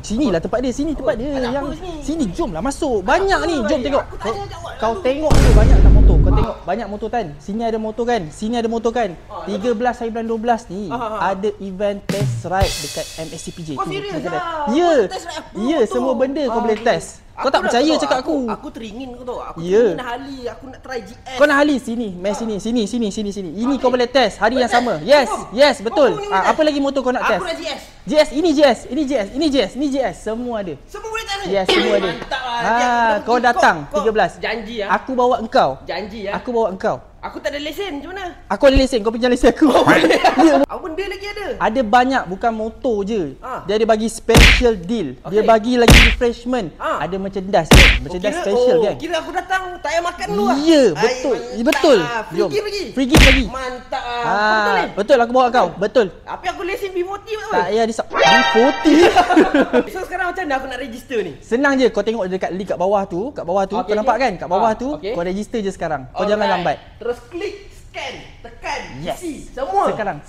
Sinilah tempat dia, sini tempat dia. ada Yang apa sini? sini jomlah masuk. Banyak ni, jom tengok. Aku tak ada ajak awak Kau dulu. tengok dulu banyak tak motor. Kau tengok banyak motor kan. Sini ada motor kan. Sini ada motor kan. 13 hari bulan 12 ni ada event test ride dekat MSCPJ. Kau serius kedai. lah? Ya. Kau test ride apa Ya, motor? semua benda kau boleh test. Kau tak dah percaya tahu, cakap aku. Aku teringin kau tahu. Aku Ya. teringin Harley, aku nak try GS. Kau nak Harley sini, main sini. Ini kau boleh test hari yang Boleh sama. test? Yes, Confirm? yes, betul. Confirm ni boleh Apa lagi motor kau nak test? Aku nak GS. GS, ini GS, ini GS, ini GS, ini GS, semua ada. Semua boleh test ni? Yes, semua ada. Mantap lah. Kau datang 13. Janji ah. Aku bawa engkau. Janji ah. Aku bawa engkau. Aku tak ada lesen, macam mana? Aku ada lesen, kau pinjam lesen aku. Ya. Apa benda lagi ada? Ada banyak, bukan motor je. Ah. Dia ada bagi special deal. Dia Okey. bagi lagi refreshment. Ah. Ada merchandise kan? Merchandise special kan? Kira aku datang tak payah makan dulu ah. Ya, Ai, betul. mantap Betul. ah. Free Jom. gift lagi. Free gift lagi. Mantap ah. Betul ni? Betul aku bawa kau. Betul. Tapi aku lesen B40 betul. Tak payah disap. Ni 40. So sekarang macam mana aku nak register ni? Senang je, kau tengok dekat link kat bawah tu, kau Okey, nampak okey. kan? Kat bawah tu, Okey. kau register je sekarang. Kau jangan Alright. lambat. Terus klik, scan, tekan, Yes. isi semua. Sekarang.